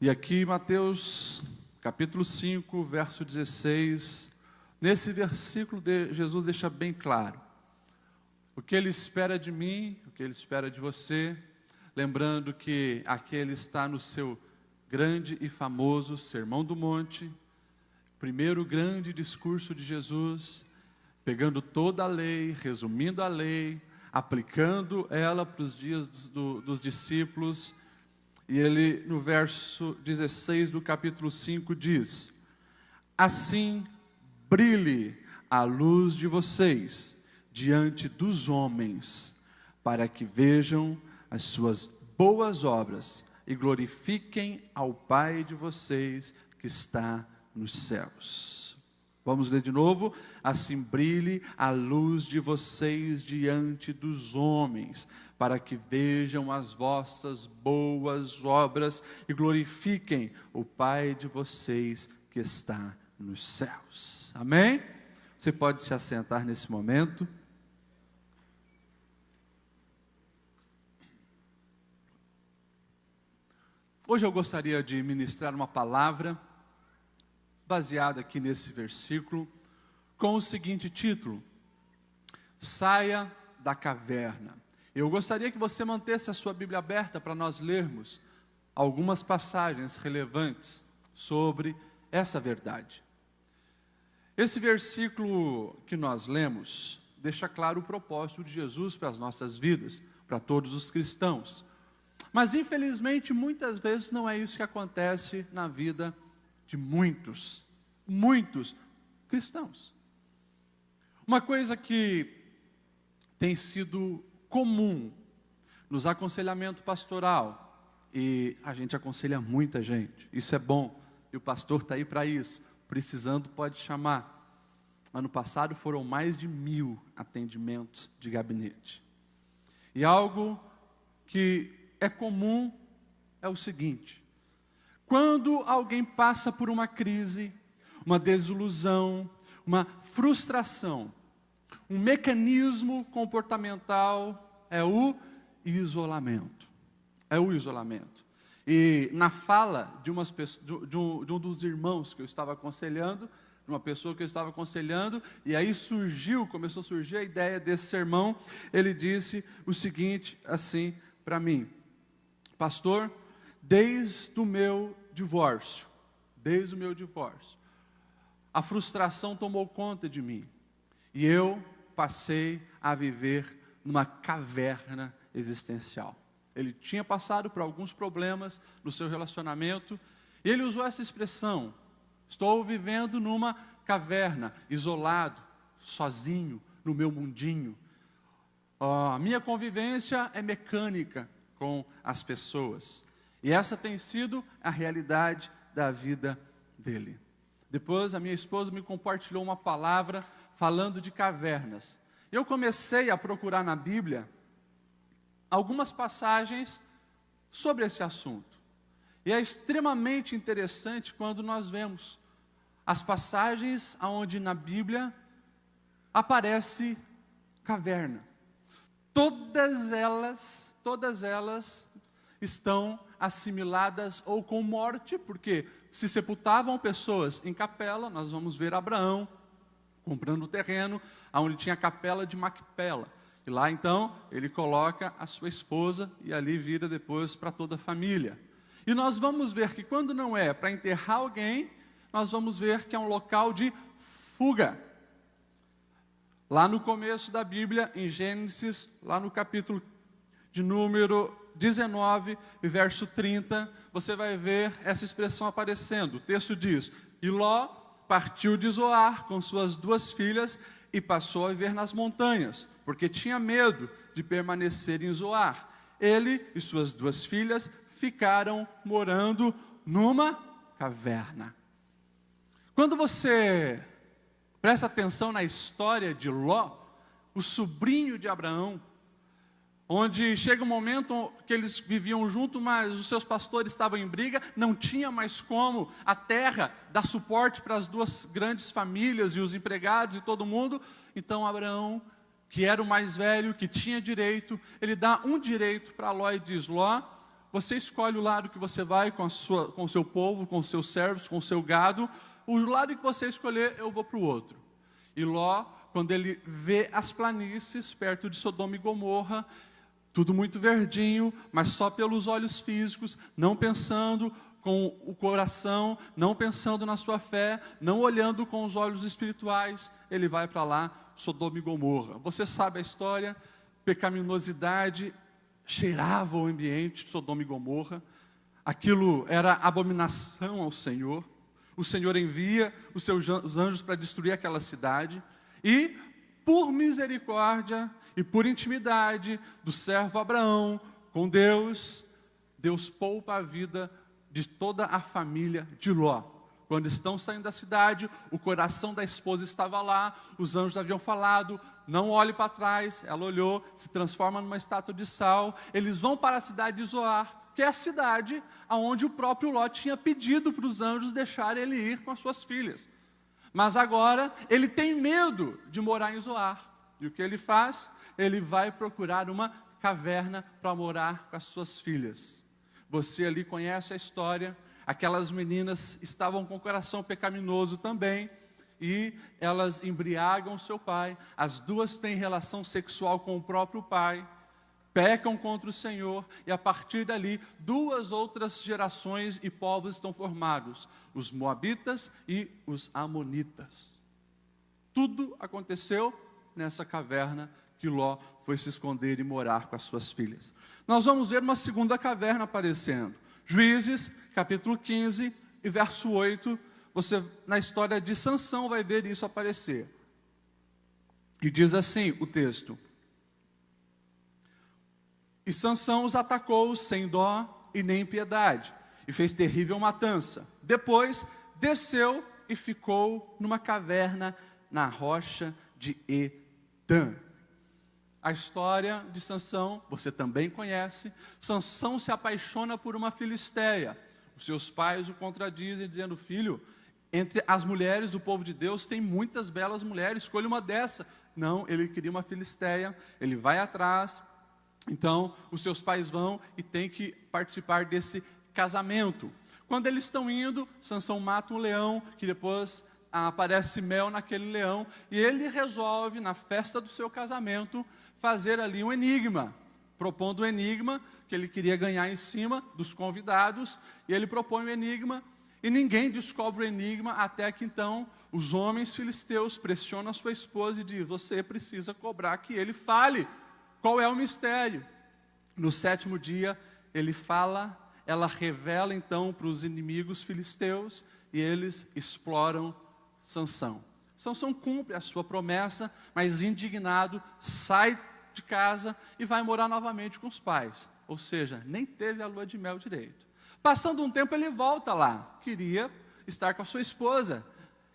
E aqui Mateus capítulo 5, verso 16, nesse versículo Jesus deixa bem claro o que Ele espera de mim, o que Ele espera de você, lembrando que aqui Ele está no seu grande e famoso Sermão do Monte, primeiro grande discurso de Jesus, pegando toda a lei, resumindo a lei, aplicando ela para os dias dos discípulos. E ele, no verso 16 do capítulo 5, diz: assim brilhe a luz de vocês diante dos homens, para que vejam as suas boas obras e glorifiquem ao Pai de vocês que está nos céus. Vamos ler de novo. Assim brilhe a luz de vocês diante dos homens, para que vejam as vossas boas obras e glorifiquem o Pai de vocês que está nos céus. Amém? Você pode se assentar nesse momento. Hoje eu gostaria de ministrar uma palavra baseada aqui nesse versículo, com o seguinte título: saia da caverna. Eu gostaria que você mantesse a sua Bíblia aberta para nós lermos algumas passagens relevantes sobre essa verdade. Esse versículo que nós lemos deixa claro o propósito de Jesus para as nossas vidas, para todos os cristãos. Mas infelizmente muitas vezes não é isso que acontece na vida de muitos cristãos. Uma coisa que tem sido comum nos aconselhamentos pastoral, e a gente aconselha muita gente, isso é bom, e o pastor está aí para isso, precisando pode chamar. Ano passado foram mais de 1000 atendimentos de gabinete. E algo que é comum é o seguinte: quando alguém passa por uma crise, uma desilusão, uma frustração, um mecanismo comportamental é o isolamento. É o isolamento. E na fala de um dos irmãos que eu estava aconselhando, de uma pessoa que eu estava aconselhando, e aí começou a surgir a ideia desse sermão, ele disse o seguinte assim para mim: pastor, desde o meu divórcio, a frustração tomou conta de mim, e eu passei a viver numa caverna existencial. Ele tinha passado por alguns problemas no seu relacionamento, e ele usou essa expressão: estou vivendo numa caverna, isolado, sozinho, no meu mundinho. A minha convivência é mecânica com as pessoas. E essa tem sido a realidade da vida dele. Depois a minha esposa me compartilhou uma palavra falando de cavernas. Eu comecei a procurar na Bíblia algumas passagens sobre esse assunto. E é extremamente interessante quando nós vemos as passagens onde na Bíblia aparece caverna. Todas elas estão assimiladas ou com morte, porque se sepultavam pessoas em capela. Nós vamos ver Abraão comprando o terreno onde tinha a capela de Macpela. E lá então ele coloca a sua esposa e ali vira depois para toda a família. E nós vamos ver que quando não é para enterrar alguém, nós vamos ver que é um local de fuga. Lá no começo da Bíblia, em Gênesis, lá no capítulo de número 19, verso 30, você vai ver essa expressão aparecendo. O texto diz: e Ló partiu de Zoar com suas 2 filhas e passou a viver nas montanhas, porque tinha medo de permanecer em Zoar. Ele e suas 2 filhas ficaram morando numa caverna. Quando você presta atenção na história de Ló, o sobrinho de Abraão, onde chega um momento que eles viviam junto, mas os seus pastores estavam em briga, não tinha mais como a terra dar suporte para as 2 grandes famílias e os empregados e todo mundo. Então Abraão, que era o mais velho, que tinha direito, ele dá um direito para Ló e diz: Ló, você escolhe o lado que você vai com o seu povo, com os seus servos, com o seu gado. O lado que você escolher, eu vou para o outro. E Ló, quando ele vê as planícies perto de Sodoma e Gomorra, tudo muito verdinho, mas só pelos olhos físicos, não pensando com o coração, não pensando na sua fé, não olhando com os olhos espirituais, ele vai para lá, Sodoma e Gomorra. Você sabe a história, pecaminosidade cheirava o ambiente de Sodoma e Gomorra, aquilo era abominação ao Senhor. O Senhor envia os seus anjos para destruir aquela cidade, e por misericórdia e por intimidade do servo Abraão com Deus, Deus poupa a vida de toda a família de Ló. Quando estão saindo da cidade, o coração da esposa estava lá, os anjos haviam falado, não olhe para trás. Ela olhou, se transforma numa estátua de sal. Eles vão para a cidade de Zoar, que é a cidade onde o próprio Ló tinha pedido para os anjos deixarem ele ir com as suas filhas. Mas agora ele tem medo de morar em Zoar. E o que ele faz? Ele vai procurar uma caverna para morar com as suas filhas. Você ali conhece a história. Aquelas meninas estavam com o coração pecaminoso também, e elas embriagam seu pai. As duas têm relação sexual com o próprio pai, pecam contra o Senhor, e a partir dali, duas outras gerações e povos estão formados: os moabitas e os amonitas. Tudo aconteceu nessa caverna que Ló foi se esconder e morar com as suas filhas. Nós vamos ver uma segunda caverna aparecendo. Juízes, capítulo 15 e verso 8, você na história de Sansão vai ver isso aparecer. E diz assim o texto: e Sansão os atacou sem dó e nem piedade, e fez terrível matança. Depois desceu e ficou numa caverna na rocha de Etã. A história de Sansão, você também conhece. Sansão se apaixona por uma filisteia. Os seus pais o contradizem, dizendo: filho, entre as mulheres do povo de Deus tem muitas belas mulheres, escolha uma dessa. Não, ele queria uma filisteia, ele vai atrás. Então, os seus pais vão e tem que participar desse casamento. Quando eles estão indo, Sansão mata um leão, que depois aparece mel naquele leão, e ele resolve, na festa do seu casamento, fazer ali um enigma, propondo um enigma que ele queria ganhar em cima dos convidados, e ele propõe um enigma, e ninguém descobre o enigma, até que então os homens filisteus pressionam a sua esposa e dizem: você precisa cobrar que ele fale qual é o mistério. No 7º dia ele fala, ela revela então para os inimigos filisteus, e eles exploram Sansão. Sansão cumpre a sua promessa, mas indignado, sai de casa e vai morar novamente com os pais. Ou seja, nem teve a lua de mel direito. Passando um tempo ele volta lá, queria estar com a sua esposa.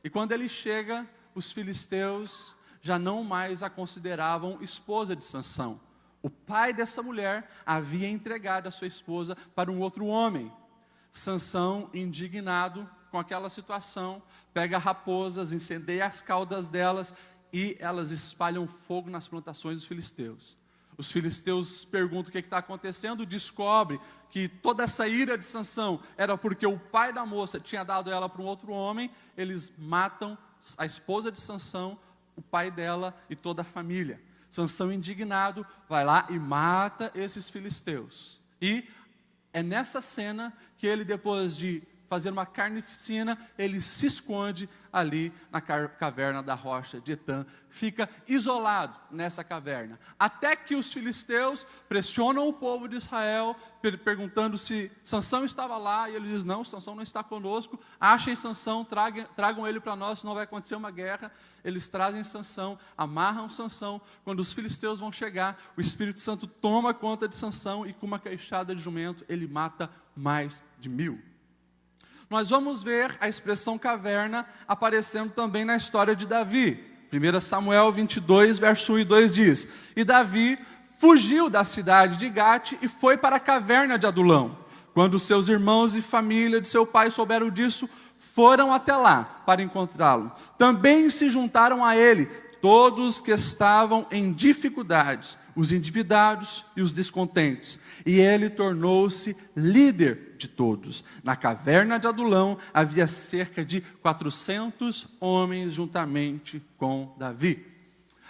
E quando ele chega, os filisteus já não mais a consideravam esposa de Sansão. O pai dessa mulher havia entregado a sua esposa para um outro homem. Sansão, indignado com aquela situação, pega raposas, incendeia as caudas delas, e elas espalham fogo nas plantações dos filisteus. Os filisteus perguntam o que está acontecendo, descobre que toda essa ira de Sansão era porque o pai da moça tinha dado ela para um outro homem. Eles matam a esposa de Sansão, o pai dela e toda a família. Sansão, indignado, vai lá e mata esses filisteus. E é nessa cena que ele, depois de fazer uma carnificina, ele se esconde ali na caverna da rocha de Etã, fica isolado nessa caverna, até que os filisteus pressionam o povo de Israel, perguntando se Sansão estava lá, e eles dizem: não, Sansão não está conosco, achem Sansão, tragam ele para nós, senão vai acontecer uma guerra. Eles trazem Sansão, amarram Sansão. Quando os filisteus vão chegar, o Espírito Santo toma conta de Sansão, e com uma queixada de jumento, ele mata mais de 1000. Nós vamos ver a expressão caverna aparecendo também na história de Davi. 1 Samuel 22, verso 1 e 2 diz: e Davi fugiu da cidade de Gate e foi para a caverna de Adulão. Quando seus irmãos e família de seu pai souberam disso, foram até lá para encontrá-lo. Também se juntaram a ele todos que estavam em dificuldades, os endividados e os descontentes, e ele tornou-se líder de todos. Na caverna de Adulão havia cerca de 400 homens juntamente com Davi.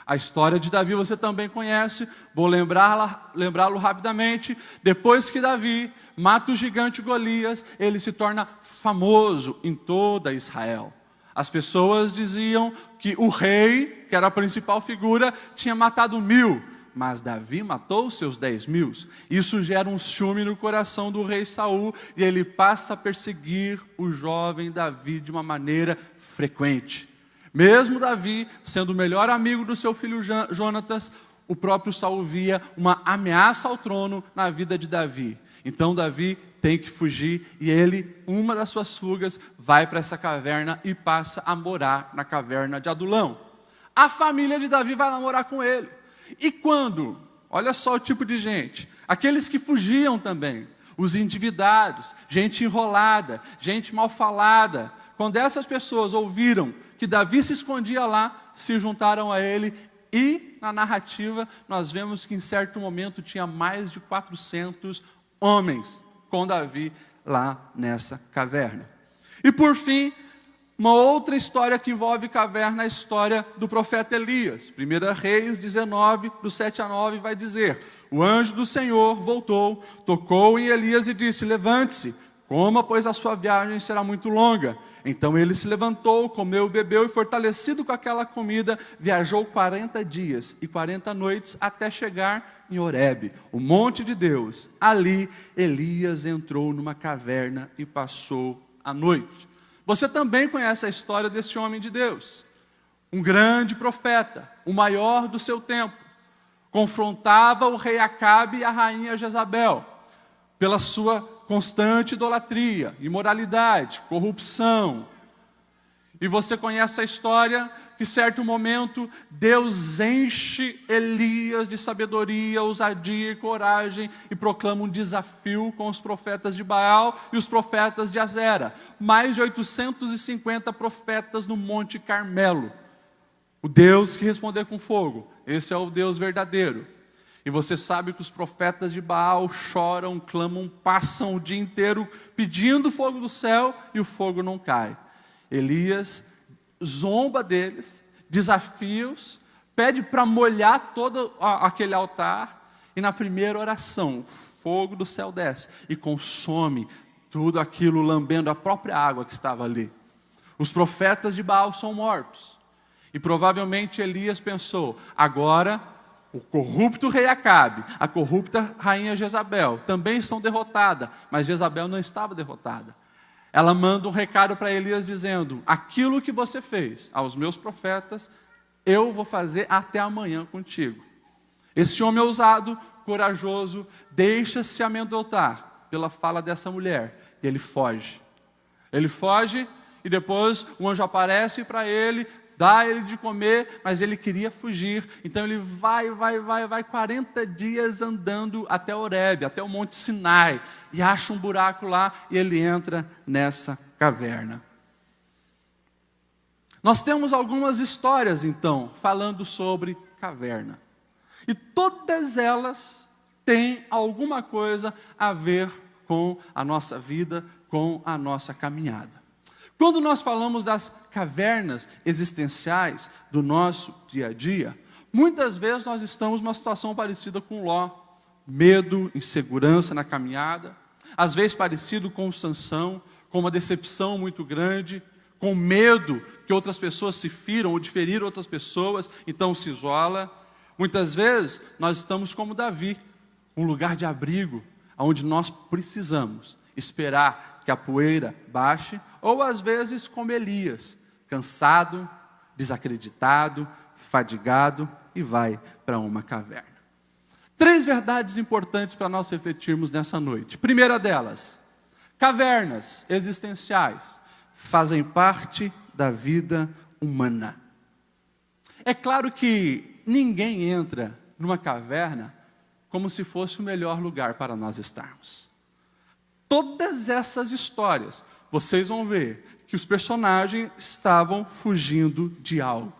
A história de Davi você também conhece, vou lembrá-lo rapidamente. Depois que Davi mata o gigante Golias, ele se torna famoso em toda Israel. As pessoas diziam que o rei, que era a principal figura, tinha matado 1000, mas Davi matou seus 10.000. Isso gera um ciúme no coração do rei Saul, e ele passa a perseguir o jovem Davi de uma maneira frequente. Mesmo Davi sendo o melhor amigo do seu filho Jonatas, o próprio Saul via uma ameaça ao trono na vida de Davi. Então Davi tem que fugir, e ele, uma das suas fugas, vai para essa caverna e passa a morar na caverna de Adulão. A família de Davi vai lá morar com ele. E quando, olha só o tipo de gente, aqueles que fugiam também, os endividados, gente enrolada, gente mal falada, quando essas pessoas ouviram que Davi se escondia lá, se juntaram a ele, e na narrativa nós vemos que em certo momento tinha mais de 400 homens com Davi lá nessa caverna. E por fim, uma outra história que envolve caverna é a história do profeta Elias. 1 Reis 19, do 7 a 9, vai dizer: o anjo do Senhor voltou, tocou em Elias e disse: levante-se, coma, pois a sua viagem será muito longa. Então ele se levantou, comeu, bebeu, e fortalecido com aquela comida, viajou 40 dias e 40 noites até chegar em Horebe, o monte de Deus. Ali Elias entrou numa caverna e passou a noite. Você também conhece a história desse homem de Deus, um grande profeta, o maior do seu tempo. Confrontava o rei Acabe e a rainha Jezabel pela sua constante idolatria, imoralidade, corrupção. E você conhece a história que, em certo momento, Deus enche Elias de sabedoria, ousadia e coragem e proclama um desafio com os profetas de Baal e os profetas de Azera. Mais de 850 profetas no Monte Carmelo. O Deus que responder com fogo, esse é o Deus verdadeiro. E você sabe que os profetas de Baal choram, clamam, passam o dia inteiro pedindo fogo do céu e o fogo não cai. Elias zomba deles, desafia-os, pede para molhar todo aquele altar, e na primeira oração, fogo do céu desce e consome tudo aquilo, lambendo a própria água que estava ali. Os profetas de Baal são mortos. E provavelmente Elias pensou: agora o corrupto rei Acabe, a corrupta rainha Jezabel também estão derrotadas, mas Jezabel não estava derrotada. Ela manda um recado para Elias dizendo: aquilo que você fez aos meus profetas, eu vou fazer até amanhã contigo. Esse homem ousado, corajoso, deixa-se amedrontar pela fala dessa mulher, e ele foge. Ele foge, e depois o anjo aparece para ele, dá ele de comer, mas ele queria fugir. Então ele vai 40 dias andando até Horebe, até o Monte Sinai, e acha um buraco lá, e ele entra nessa caverna. Nós temos algumas histórias, então, falando sobre caverna. E todas elas têm alguma coisa a ver com a nossa vida, com a nossa caminhada. Quando nós falamos das cavernas existenciais do nosso dia a dia, muitas vezes nós estamos numa situação parecida com Ló. Medo, insegurança na caminhada, às vezes parecido com Sansão, com uma decepção muito grande, com medo que outras pessoas se firam ou de ferir outras pessoas, então se isola. Muitas vezes nós estamos como Davi, um lugar de abrigo, onde nós precisamos esperar que a poeira baixe, ou às vezes como Elias, cansado, desacreditado, fadigado, e vai para uma caverna. 3 verdades importantes para nós refletirmos nessa noite. Primeira delas: cavernas existenciais fazem parte da vida humana. É claro que ninguém entra numa caverna como se fosse o melhor lugar para nós estarmos. Todas essas histórias, vocês vão ver que os personagens estavam fugindo de algo.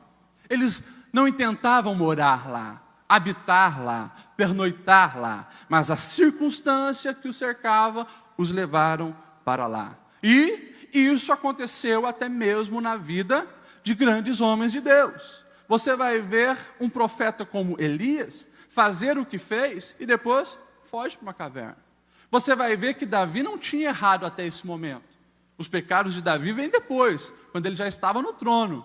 Eles não intentavam morar lá, habitar lá, pernoitar lá, mas a circunstância que os cercava os levaram para lá. E isso aconteceu até mesmo na vida de grandes homens de Deus. Você vai ver um profeta como Elias fazer o que fez e depois foge para uma caverna. Você vai ver que Davi não tinha errado até esse momento. Os pecados de Davi vêm depois, quando ele já estava no trono.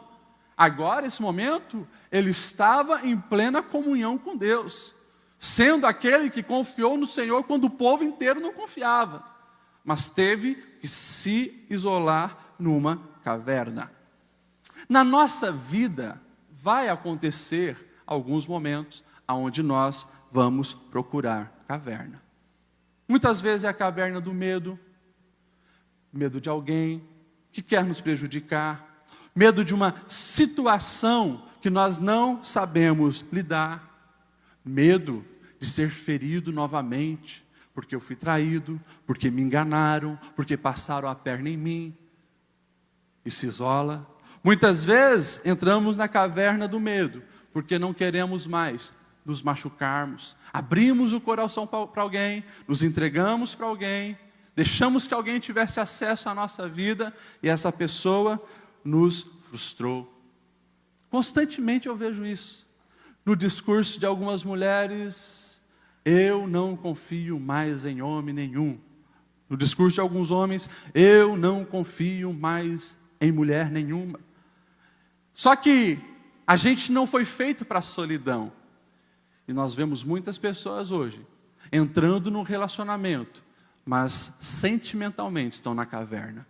Agora, esse momento, ele estava em plena comunhão com Deus, sendo aquele que confiou no Senhor quando o povo inteiro não confiava, mas teve que se isolar numa caverna. Na nossa vida, vai acontecer alguns momentos onde nós vamos procurar caverna. Muitas vezes é a caverna do medo, medo de alguém que quer nos prejudicar, medo de uma situação que nós não sabemos lidar, medo de ser ferido novamente, porque eu fui traído, porque me enganaram, porque passaram a perna em mim, e se isola. Muitas vezes entramos na caverna do medo, porque não queremos mais nos machucarmos, abrimos o coração para alguém, nos entregamos para alguém, deixamos que alguém tivesse acesso à nossa vida, e essa pessoa nos frustrou. Constantemente eu vejo isso. No discurso de algumas mulheres, eu não confio mais em homem nenhum. No discurso de alguns homens, eu não confio mais em mulher nenhuma. Só que a gente não foi feito para a solidão. E nós vemos muitas pessoas hoje entrando num relacionamento, mas sentimentalmente estão na caverna.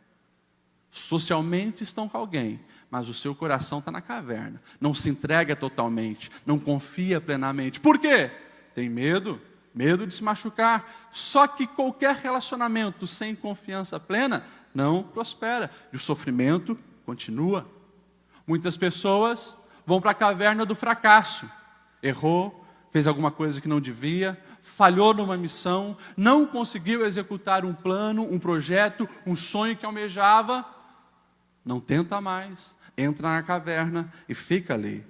Socialmente estão com alguém, mas o seu coração está na caverna. Não se entrega totalmente, não confia plenamente. Por quê? Tem medo de se machucar. Só que qualquer relacionamento sem confiança plena não prospera. E o sofrimento continua. Muitas pessoas vão para a caverna do fracasso. Errou, fez alguma coisa que não devia, falhou numa missão, não conseguiu executar um plano, um projeto, um sonho que almejava. Não tenta mais, entra na caverna e fica ali.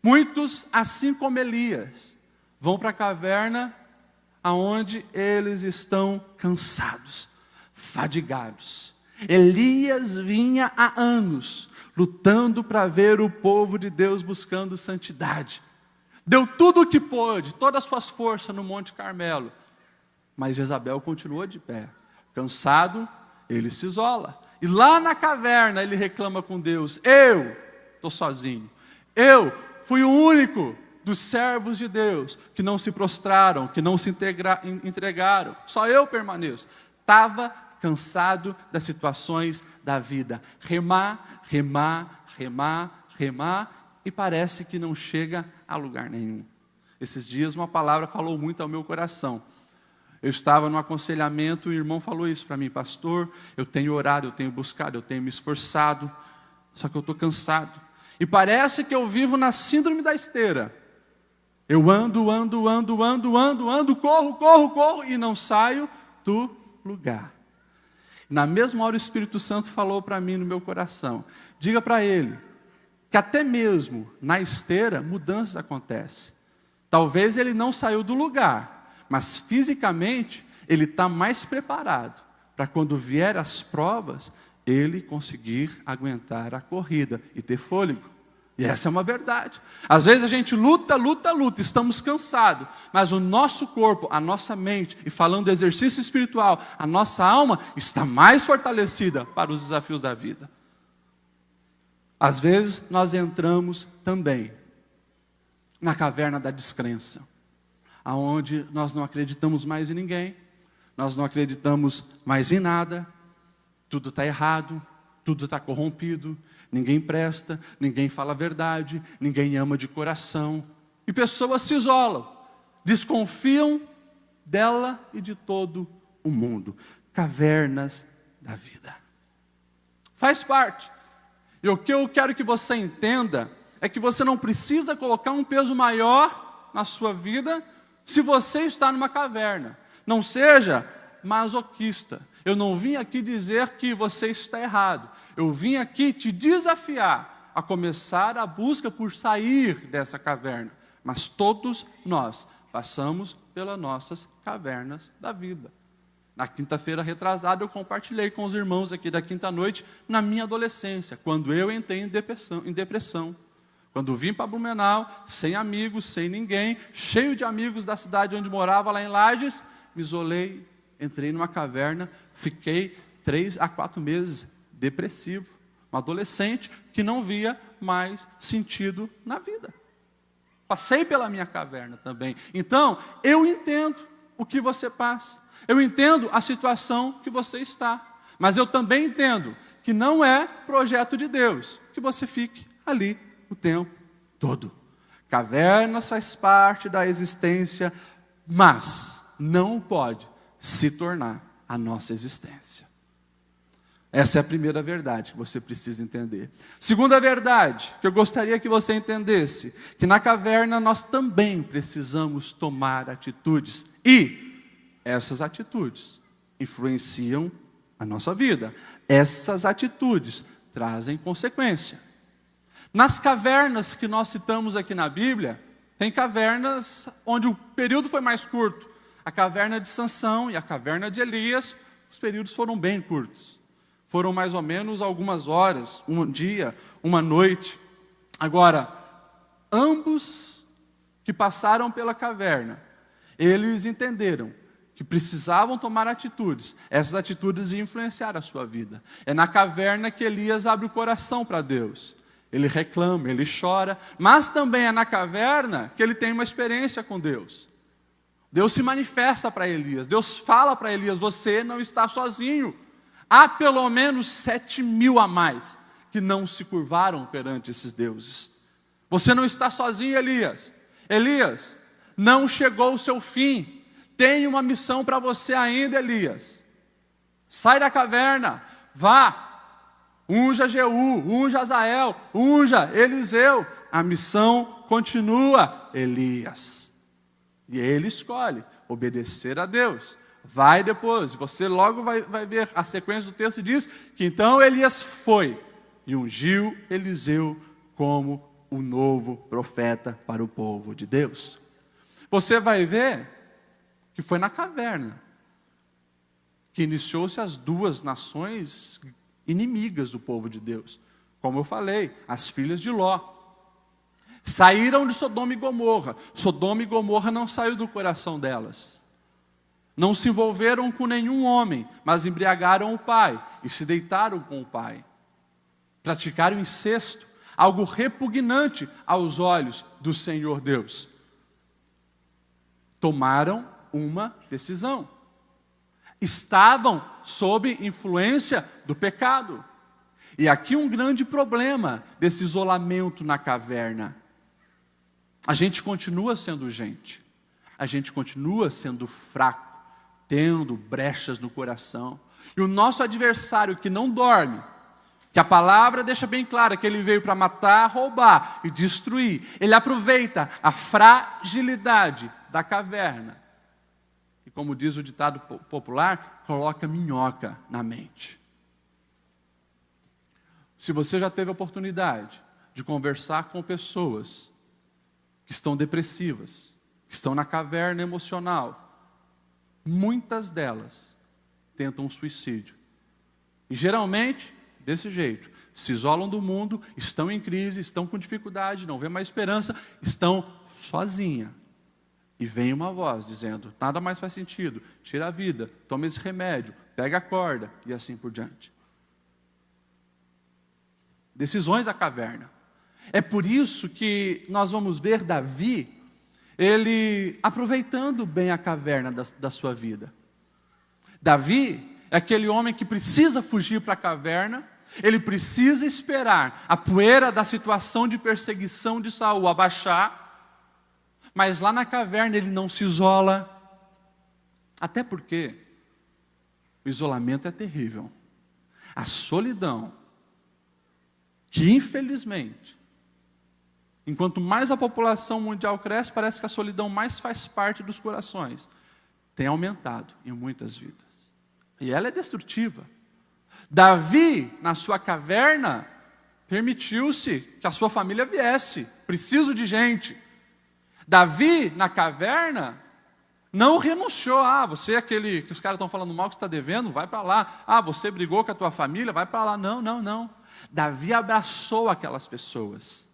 Muitos, assim como Elias, vão para a caverna aonde eles estão cansados, fadigados. Elias vinha há anos lutando para ver o povo de Deus buscando santidade. Deu tudo o que pôde, todas as suas forças no Monte Carmelo. Mas Jezabel continuou de pé. Cansado, ele se isola. E lá na caverna ele reclama com Deus: eu estou sozinho. Eu fui o único dos servos de Deus que não se prostraram, que não se entregaram. Só eu permaneço. Estava cansado das situações da vida. Remar, remar, remar, remar. E parece que não chega a lugar nenhum. Esses dias uma palavra falou muito ao meu coração. Eu estava no aconselhamento e o irmão falou isso para mim: pastor, eu tenho orado, eu tenho buscado, eu tenho me esforçado, só que eu estou cansado. E parece que eu vivo na síndrome da esteira. Eu ando, corro e não saio do lugar. Na mesma hora o Espírito Santo falou para mim no meu coração: diga para ele que até mesmo na esteira mudanças acontecem. Talvez ele não saiu do lugar, mas fisicamente ele está mais preparado para quando vier as provas, ele conseguir aguentar a corrida e ter fôlego. E essa é uma verdade. Às vezes a gente luta, estamos cansados, mas o nosso corpo, a nossa mente, e falando do exercício espiritual, a nossa alma está mais fortalecida para os desafios da vida. Às vezes nós entramos também na caverna da descrença, aonde nós não acreditamos mais em ninguém, nós não acreditamos mais em nada, tudo está errado, tudo está corrompido, ninguém presta, ninguém fala a verdade, ninguém ama de coração, e pessoas se isolam, desconfiam dela e de todo o mundo. Cavernas da vida. Faz parte. E o que eu quero que você entenda é que você não precisa colocar um peso maior na sua vida se você está numa caverna. Não seja masoquista. Eu não vim aqui dizer que você está errado. Eu vim aqui te desafiar a começar a busca por sair dessa caverna. Mas todos nós passamos pelas nossas cavernas da vida. Na quinta-feira retrasada, eu compartilhei com os irmãos aqui da quinta-noite, na minha adolescência, quando eu entrei em depressão. Quando vim para Blumenau, sem amigos, sem ninguém, cheio de amigos da cidade onde morava, lá em Lages, me isolei, entrei numa caverna, fiquei 3 a 4 meses depressivo. Um adolescente que não via mais sentido na vida. Passei pela minha caverna também. Então, eu entendo o que você passa. Eu entendo a situação que você está. Mas eu também entendo que não é projeto de Deus que você fique ali o tempo todo. Caverna faz parte da existência, mas não pode se tornar a nossa existência. Essa é a primeira verdade que você precisa entender. Segunda verdade, que eu gostaria que você entendesse, que na caverna nós também precisamos tomar atitudes. E essas atitudes influenciam a nossa vida. Essas atitudes trazem consequência. Nas cavernas que nós citamos aqui na Bíblia, tem cavernas onde o período foi mais curto. A caverna de Sansão e a caverna de Elias, os períodos foram bem curtos. Foram mais ou menos algumas horas, um dia, uma noite. Agora, ambos que passaram pela caverna, eles entenderam que precisavam tomar atitudes. Essas atitudes iam influenciar a sua vida. É na caverna que Elias abre o coração para Deus. Ele reclama, ele chora, mas também é na caverna que ele tem uma experiência com Deus. Deus se manifesta para Elias, Deus fala para Elias, você não está sozinho. Há pelo menos 7.000 a mais que não se curvaram perante esses deuses. Você não está sozinho, Elias. Elias, não chegou o seu fim. Tem uma missão para você ainda, Elias. Sai da caverna, vá. Unja Jeú, unja Azael, unja Eliseu. A missão continua, Elias. E ele escolhe obedecer a Deus. Vai depois, você logo vai ver, a sequência do texto diz que então Elias foi e ungiu Eliseu como o novo profeta para o povo de Deus. Você vai ver que foi na caverna que iniciou-se as duas nações inimigas do povo de Deus. Como eu falei, as filhas de Ló. Saíram de Sodoma e Gomorra. Sodoma e Gomorra não saiu do coração delas. Não se envolveram com nenhum homem, mas embriagaram o pai e se deitaram com o pai. Praticaram incesto, algo repugnante aos olhos do Senhor Deus. Tomaram uma decisão. Estavam sob influência do pecado. E aqui um grande problema desse isolamento na caverna. A gente continua sendo gente. A gente continua sendo fraco, tendo brechas no coração. E o nosso adversário que não dorme, que a palavra deixa bem clara que ele veio para matar, roubar e destruir. Ele aproveita a fragilidade da caverna. E como diz o ditado popular, coloca minhoca na mente. Se você já teve a oportunidade de conversar com pessoas que estão depressivas, que estão na caverna emocional, muitas delas tentam suicídio. E geralmente, desse jeito, se isolam do mundo, estão em crise, estão com dificuldade, não vê mais esperança, estão sozinhas. E vem uma voz dizendo, nada mais faz sentido, tira a vida, toma esse remédio, pega a corda e assim por diante. Decisões da caverna. É por isso que nós vamos ver Davi, ele aproveitando bem a caverna da sua vida. Davi é aquele homem que precisa fugir para a caverna, ele precisa esperar a poeira da situação de perseguição de Saul abaixar, mas lá na caverna ele não se isola, até porque o isolamento é terrível. A solidão, que infelizmente, enquanto mais a população mundial cresce, parece que a solidão mais faz parte dos corações, tem aumentado em muitas vidas. E ela é destrutiva. Davi, na sua caverna, permitiu-se que a sua família viesse. Preciso de gente. Davi, na caverna, não renunciou. Você é aquele que os caras estão falando mal que está devendo, vai para lá. Você brigou com a tua família, vai para lá. Não. Davi abraçou aquelas pessoas.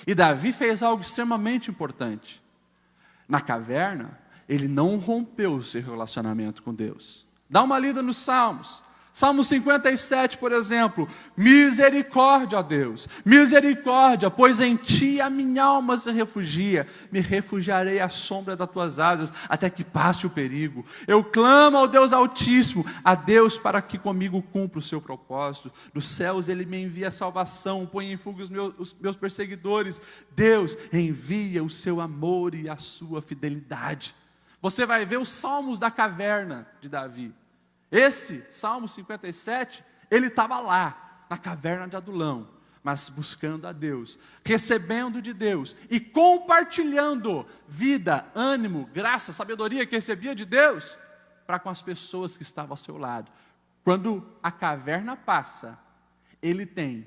E Davi fez algo extremamente importante. Na caverna, ele não rompeu o seu relacionamento com Deus. Dá uma lida nos Salmos. Salmo 57, por exemplo. Misericórdia, ó Deus, misericórdia, pois em ti a minha alma se refugia. Me refugiarei à sombra das tuas asas, até que passe o perigo. Eu clamo ao Deus Altíssimo, a Deus para que comigo cumpra o seu propósito. Dos céus ele me envia salvação, põe em fuga os meus perseguidores. Deus envia o seu amor e a sua fidelidade. Você vai ver os salmos da caverna de Davi. Esse, Salmo 57, ele estava lá, na caverna de Adulão, mas buscando a Deus, recebendo de Deus e compartilhando vida, ânimo, graça, sabedoria que recebia de Deus, para com as pessoas que estavam ao seu lado. Quando a caverna passa, ele tem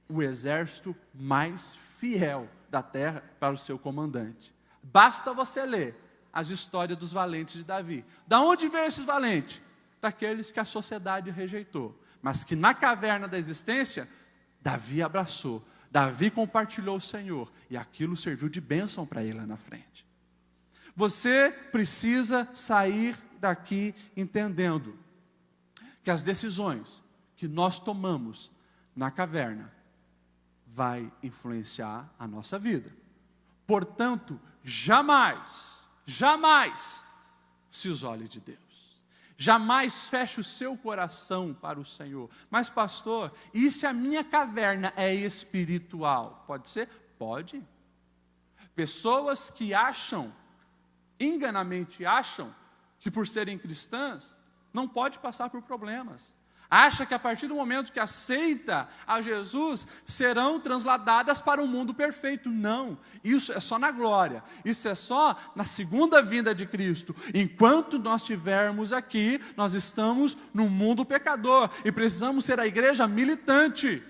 o exército mais fiel da terra para o seu comandante. Basta você ler as histórias dos valentes de Davi. Da onde veio esses valentes? Daqueles que a sociedade rejeitou, mas que na caverna da existência, Davi abraçou, Davi compartilhou o Senhor, e aquilo serviu de bênção para ele lá na frente. Você precisa sair daqui entendendo que as decisões que nós tomamos na caverna vai influenciar a nossa vida. Portanto, jamais se isole de Deus. Jamais feche o seu coração para o Senhor. Mas pastor, e se a minha caverna é espiritual? Pode ser? Pode. Pessoas que enganamente acham, que por serem cristãs, não pode passar por problemas. Acha que a partir do momento que aceita a Jesus, serão transladadas para o mundo perfeito. Não, isso é só na glória, isso é só na segunda vinda de Cristo. Enquanto nós estivermos aqui, nós estamos no mundo pecador, e precisamos ser a igreja militante.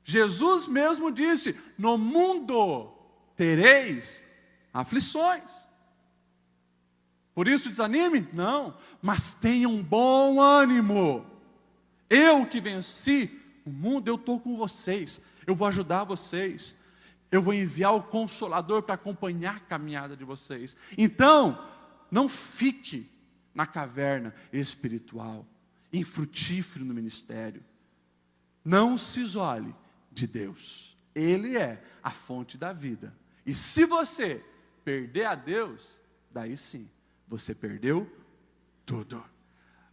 Jesus mesmo disse, no mundo tereis aflições. Por isso desanime? Não, mas tenha um bom ânimo. Eu que venci o mundo, eu estou com vocês, eu vou ajudar vocês, eu vou enviar o Consolador para acompanhar a caminhada de vocês. Então, não fique na caverna espiritual, infrutífero no ministério. Não se isole de Deus, Ele é a fonte da vida. E se você perder a Deus, daí sim, você perdeu tudo.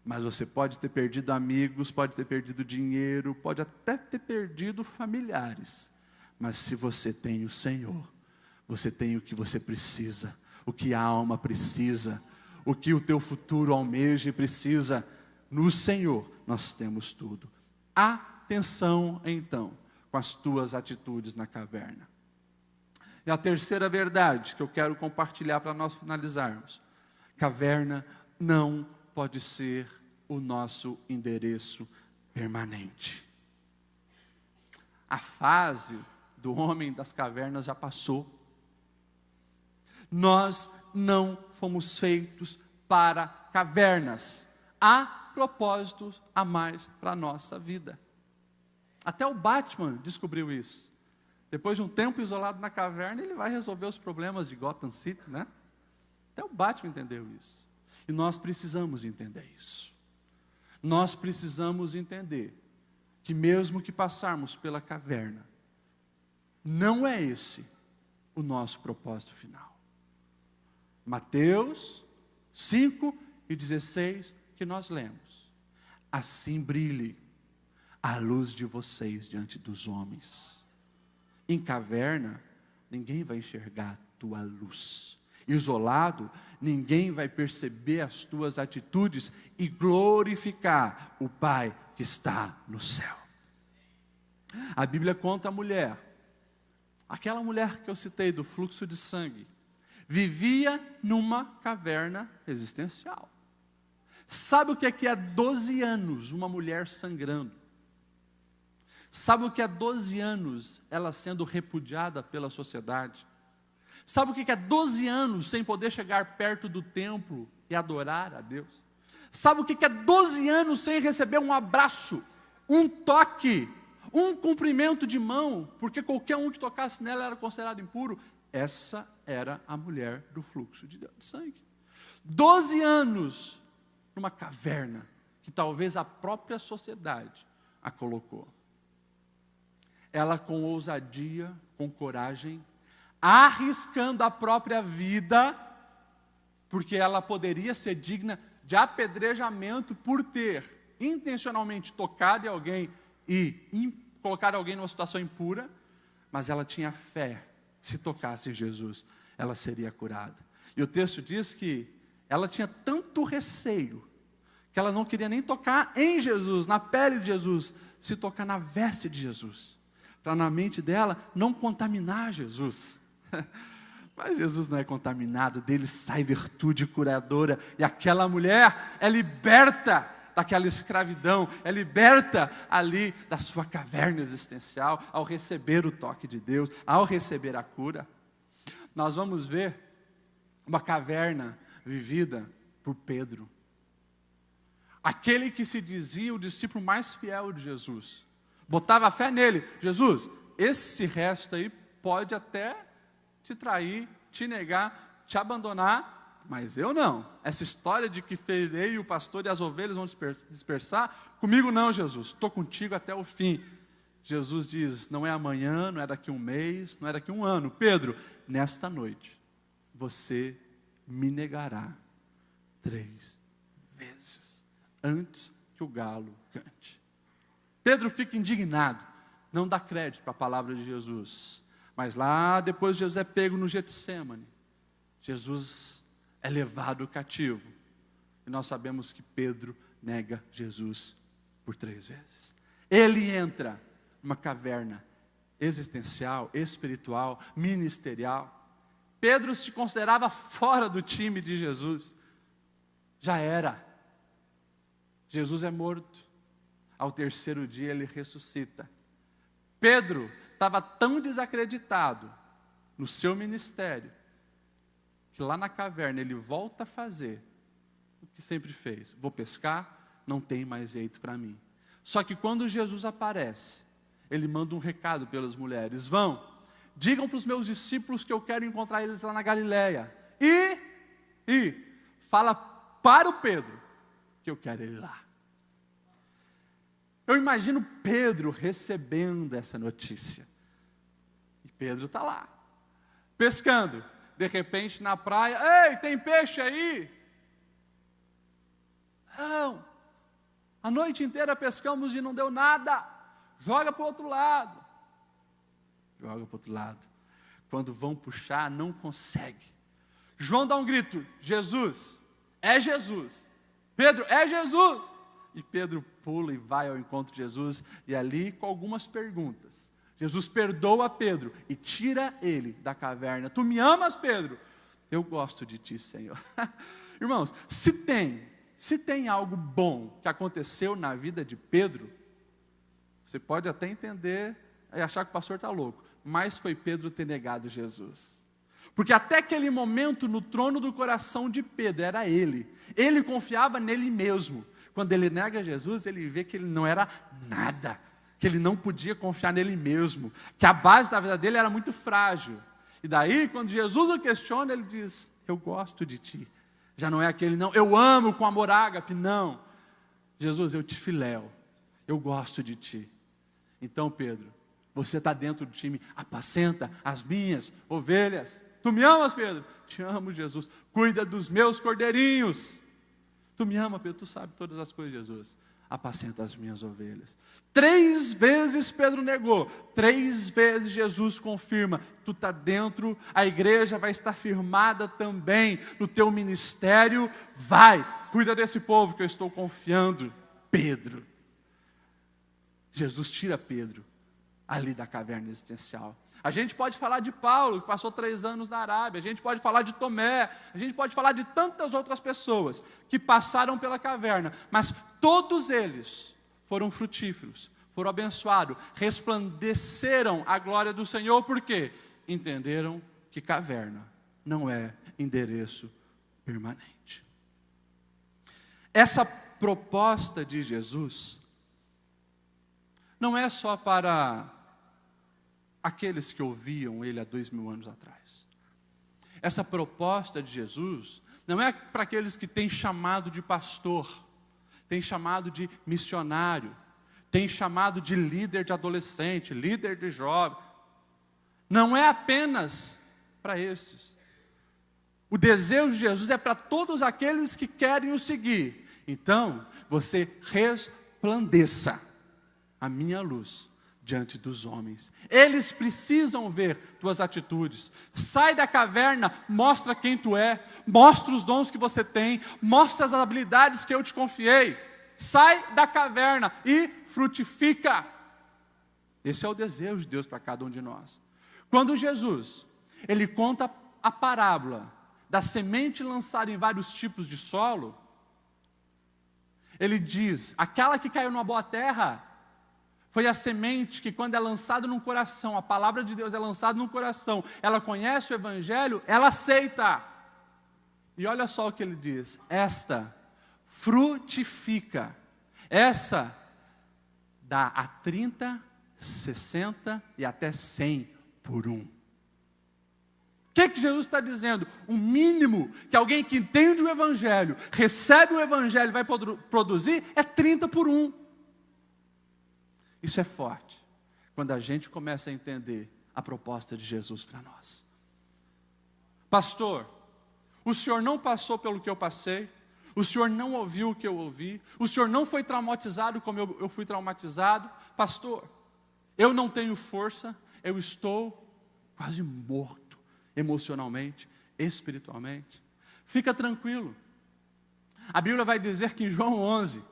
Mas você pode ter perdido amigos, pode ter perdido dinheiro, pode até ter perdido familiares. Mas se você tem o Senhor, você tem o que você precisa, o que a alma precisa, o que o teu futuro almeja e precisa. No Senhor nós temos tudo. Atenção então com as tuas atitudes na caverna. E a terceira verdade que eu quero compartilhar para nós finalizarmos. Caverna não pode ser o nosso endereço permanente. A fase do homem das cavernas já passou. Nós não fomos feitos para cavernas. Há propósitos a mais para a nossa vida. Até o Batman descobriu isso. Depois de um tempo isolado na caverna, ele vai resolver os problemas de Gotham City, né? Até o Batman entendeu isso. E nós precisamos entender isso. Nós precisamos entender que mesmo que passarmos pela caverna, não é esse o nosso propósito final. Mateus 5:16 que nós lemos. Assim brilhe a luz de vocês diante dos homens. Em caverna, ninguém vai enxergar a tua luz. Isolado, ninguém vai perceber as tuas atitudes e glorificar o Pai que está no céu. A Bíblia conta a mulher, aquela mulher que eu citei do fluxo de sangue, vivia numa caverna existencial. Sabe o que é 12 anos uma mulher sangrando? Sabe o que é 12 anos ela sendo repudiada pela sociedade? Sabe o que é 12 anos sem poder chegar perto do templo e adorar a Deus? Sabe o que é 12 anos sem receber um abraço, um toque, um cumprimento de mão, porque qualquer um que tocasse nela era considerado impuro? Essa era a mulher do fluxo de sangue. 12 anos numa caverna, que talvez a própria sociedade a colocou. Ela com ousadia, com coragem, arriscando a própria vida, porque ela poderia ser digna de apedrejamento por ter intencionalmente tocado em alguém e colocado alguém numa situação impura, mas ela tinha fé, se tocasse em Jesus, ela seria curada. E o texto diz que ela tinha tanto receio, que ela não queria nem tocar em Jesus, na pele de Jesus, se tocar na veste de Jesus, para na mente dela não contaminar Jesus. Mas Jesus não é contaminado, dele sai virtude curadora, e aquela mulher é liberta daquela escravidão, é liberta ali da sua caverna existencial, ao receber o toque de Deus, ao receber a cura. Nós vamos ver uma caverna vivida por Pedro, aquele que se dizia o discípulo mais fiel de Jesus, botava fé nele. Jesus, esse resto aí pode até te trair, te negar, te abandonar, mas eu não. Essa história de que ferirei o pastor e as ovelhas vão dispersar, comigo não, Jesus, estou contigo até o fim. Jesus diz, não é amanhã, não é daqui um mês, não é daqui um ano. Pedro, nesta noite, você me negará 3 vezes, antes que o galo cante. Pedro fica indignado, não dá crédito para a palavra de Jesus. Mas lá depois Jesus é pego no Getsêmani. Jesus é levado cativo. E nós sabemos que Pedro nega Jesus por 3 vezes. Ele entra numa caverna existencial, espiritual, ministerial. Pedro se considerava fora do time de Jesus. Já era. Jesus é morto. Ao 3º dia ele ressuscita. Pedro estava tão desacreditado no seu ministério, que lá na caverna ele volta a fazer o que sempre fez. Vou pescar, não tem mais jeito para mim. Só que quando Jesus aparece, ele manda um recado pelas mulheres: vão, digam para os meus discípulos que eu quero encontrar eles lá na Galileia. E fala para o Pedro que eu quero ele lá. Eu imagino Pedro recebendo essa notícia. E Pedro está lá, pescando. De repente na praia, ei, tem peixe aí? Não, a noite inteira pescamos e não deu nada. Joga para o outro lado. Joga para o outro lado. Quando vão puxar, não consegue. João dá um grito: Jesus, é Jesus. Pedro, é Jesus. E Pedro pula e vai ao encontro de Jesus, e ali com algumas perguntas, Jesus perdoa Pedro e tira ele da caverna. Tu me amas, Pedro? Eu gosto de ti, Senhor. Irmãos, se tem algo bom que aconteceu na vida de Pedro, você pode até entender e achar que o pastor está louco, mas foi Pedro ter negado Jesus. Porque até aquele momento, no trono do coração de Pedro, era ele. Ele confiava nele mesmo. Quando ele nega Jesus, ele vê que ele não era nada, que ele não podia confiar nele mesmo, que a base da vida dele era muito frágil. E daí, quando Jesus o questiona, ele diz: eu gosto de ti. Já não é aquele, não, eu amo com amor ágape, não. Jesus, eu te filéu, eu gosto de ti. Então, Pedro, você está dentro do time, apacenta as minhas ovelhas. Tu me amas, Pedro? Te amo, Jesus. Cuida dos meus cordeirinhos. Tu me ama, Pedro, tu sabe todas as coisas, Jesus. Apacenta as minhas ovelhas. 3 vezes Pedro negou. 3 vezes Jesus confirma: tu está dentro, a igreja vai estar firmada também no teu ministério. Vai, cuida desse povo que eu estou confiando. Pedro. Jesus tira Pedro ali da caverna existencial. A gente pode falar de Paulo, que passou 3 anos na Arábia. A gente pode falar de Tomé. A gente pode falar de tantas outras pessoas que passaram pela caverna. Mas todos eles foram frutíferos, foram abençoados, resplandeceram a glória do Senhor, por quê? Entenderam que caverna não é endereço permanente. Essa proposta de Jesus não é só para aqueles que ouviam Ele há 2000 anos atrás. Essa proposta de Jesus não é para aqueles que têm chamado de pastor, têm chamado de missionário, têm chamado de líder de adolescente, líder de jovem. Não é apenas para esses. O desejo de Jesus é para todos aqueles que querem o seguir. Então, você resplandeça a minha luz diante dos homens. Eles precisam ver tuas atitudes. Sai da caverna, mostra quem tu é, mostra os dons que você tem, mostra as habilidades que eu te confiei. Sai da caverna e frutifica. Esse é o desejo de Deus para cada um de nós. Quando Jesus, Ele conta a parábola da semente lançada em vários tipos de solo, Ele diz, aquela que caiu numa boa terra, foi a semente que quando é lançada no coração, a palavra de Deus é lançada no coração, ela conhece o Evangelho, ela aceita. E olha só o que Ele diz, esta frutifica, essa dá a 30, 60 e até 100 por um. O que Jesus está dizendo? O mínimo que alguém que entende o Evangelho, recebe o Evangelho e vai produzir é 30 por um. Isso é forte, quando a gente começa a entender a proposta de Jesus para nós. Pastor, o senhor não passou pelo que eu passei, o senhor não ouviu o que eu ouvi, o senhor não foi traumatizado como eu fui traumatizado. Pastor, eu não tenho força, eu estou quase morto, emocionalmente, espiritualmente. Fica tranquilo. A Bíblia vai dizer que em João 11,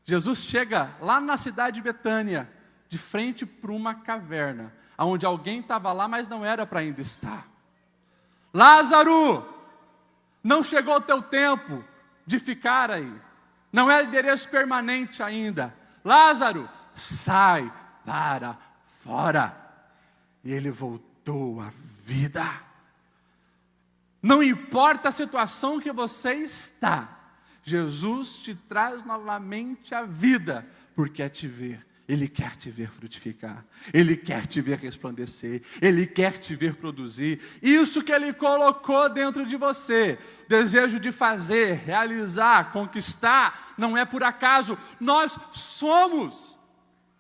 Jesus chega lá na cidade de Betânia, de frente para uma caverna, onde alguém estava lá, mas não era para ainda estar. Lázaro, não chegou o teu tempo de ficar aí. Não é endereço permanente ainda. Lázaro, sai para fora. E ele voltou à vida. Não importa a situação que você está, Jesus te traz novamente à vida, porque quer te ver. Ele quer te ver frutificar, Ele quer te ver resplandecer, Ele quer te ver produzir. Isso que Ele colocou dentro de você, desejo de fazer, realizar, conquistar, não é por acaso. Nós somos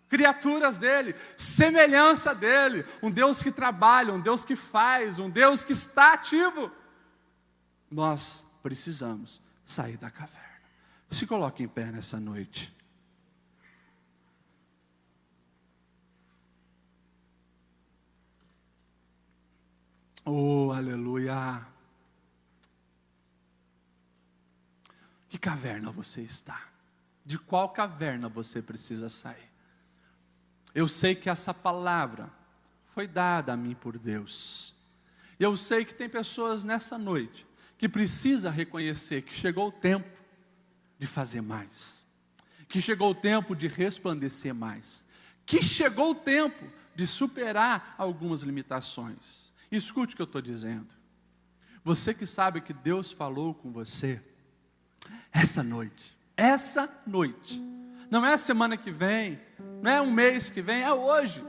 criaturas dEle, semelhança dEle, um Deus que trabalha, um Deus que faz, um Deus que está ativo. Nós precisamos sair da caverna. Se coloque em pé nessa noite. Oh, aleluia. Que caverna você está? De qual caverna você precisa sair? Eu sei que essa palavra foi dada a mim por Deus. Eu sei que tem pessoas nessa noite que precisa reconhecer que chegou o tempo de fazer mais, que chegou o tempo de resplandecer mais, que chegou o tempo de superar algumas limitações. Escute o que eu estou dizendo. Você que sabe que Deus falou com você, essa noite, não é a semana que vem, não é um mês que vem, é hoje,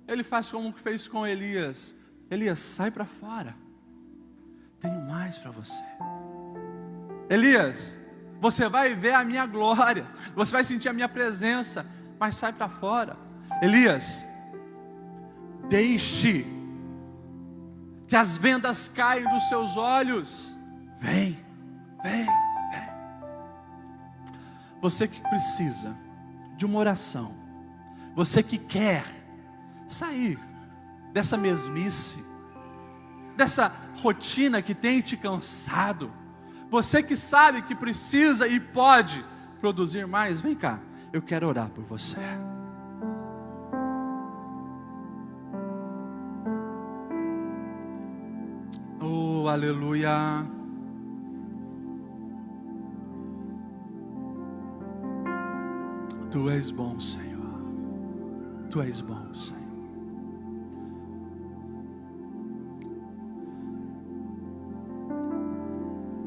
Ele faz como que fez com Elias. Elias, sai para fora, tenho mais para você. Elias, você vai ver a minha glória, você vai sentir a minha presença, mas sai para fora. Elias, deixe que as vendas caiam dos seus olhos. Vem. Você que precisa de uma oração, você que quer sair dessa mesmice, dessa rotina que tem te cansado, você que sabe que precisa e pode produzir mais, vem cá, eu quero orar por você. Oh, aleluia. Tu és bom, Senhor. Tu és bom, Senhor.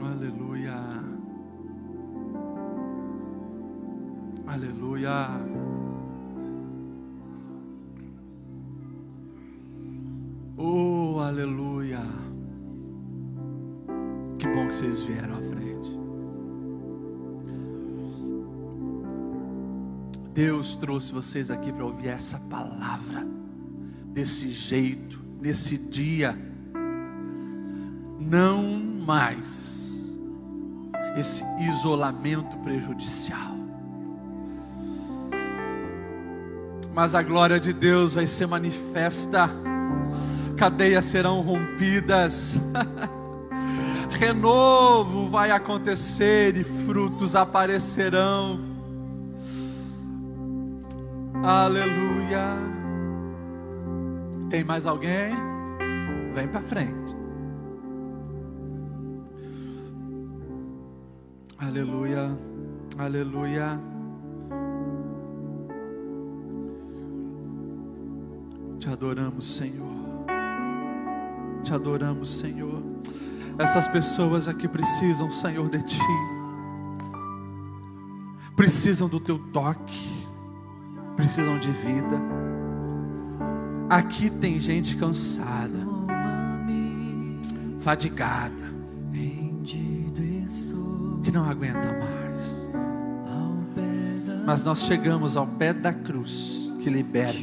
Aleluia. Aleluia. Oh, aleluia. Que bom que vocês vieram à frente. Deus trouxe vocês aqui para ouvir essa palavra, desse jeito, nesse dia. Não mais esse isolamento prejudicial, mas a glória de Deus vai ser manifesta, cadeias serão rompidas, renovo vai acontecer e frutos aparecerão. Aleluia. Tem mais alguém? Vem para frente. Aleluia, aleluia. Te adoramos, Senhor. Te adoramos, Senhor. Essas pessoas aqui precisam, Senhor, de Ti. Precisam do Teu toque. Precisam de vida. Aqui tem gente cansada, fadigada, que não aguenta mais. Mas nós chegamos ao pé da cruz, que liberta,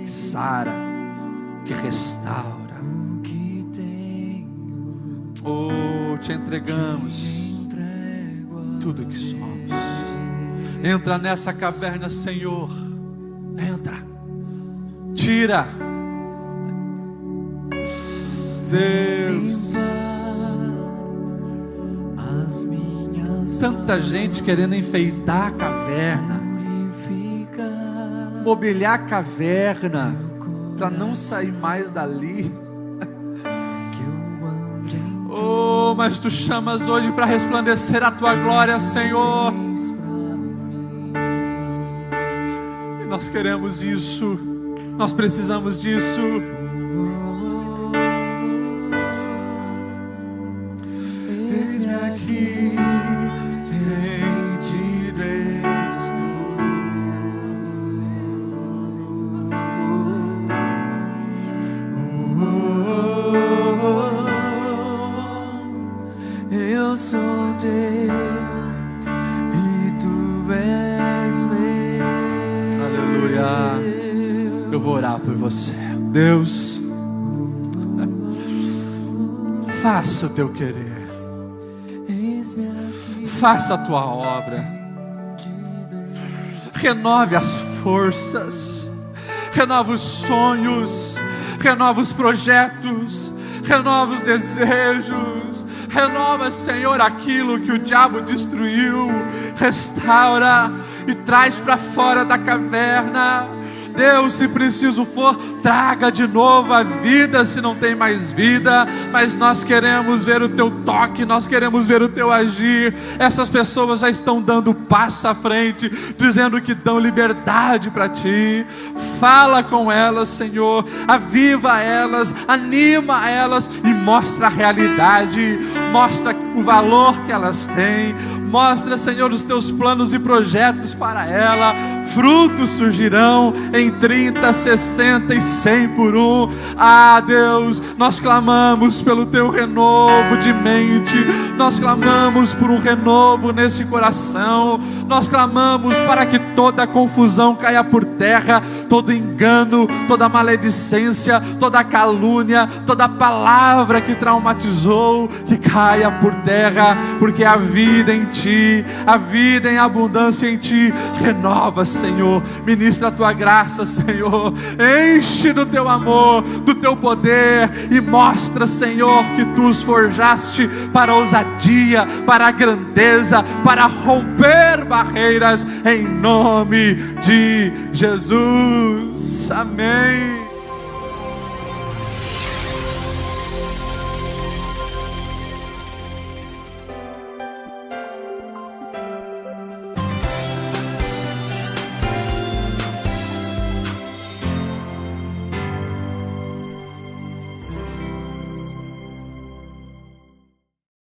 que sara, que restaura. Oh, te entregamos tudo que somos. Entra nessa caverna, Senhor. Entra. Tira. Deus. Tanta gente querendo enfeitar a caverna, mobiliar a caverna, para não sair mais dali. Oh, mas Tu chamas hoje para resplandecer a Tua glória, Senhor. E nós queremos isso, nós precisamos disso. Eis-me aqui, rendido estou. Eu sou Teu e Tu és meu. Aleluia. Eu vou orar por você. Deus, faça o Teu querer. Faça a Tua obra. Renove as forças. Renova os sonhos. Renova os projetos. Renova os desejos. Renova, Senhor, aquilo que o diabo destruiu. Restaura e traz para fora da caverna. Deus, se preciso for, traga de novo a vida, se não tem mais vida. Mas nós queremos ver o Teu toque, nós queremos ver o Teu agir. Essas pessoas já estão dando passo à frente, dizendo que dão liberdade para Ti. Fala com elas, Senhor, aviva elas, anima elas e mostra a realidade, mostra o valor que elas têm. Mostra, Senhor, os Teus planos e projetos para ela. Frutos surgirão em 30, 60 e 100 por um. Ah, Deus, nós clamamos pelo Teu renovo de mente. Nós clamamos por um renovo nesse coração. Nós clamamos para que toda confusão caia por terra. Todo engano, toda maledicência, toda calúnia, toda palavra que traumatizou, que caia por terra. Porque a vida em Ti, a vida em abundância em Ti, renova, Senhor, ministra a Tua graça, Senhor, enche do Teu amor, do Teu poder e mostra, Senhor, que Tu os forjaste para a ousadia, para a grandeza, para romper barreiras, em nome de Jesus, amém.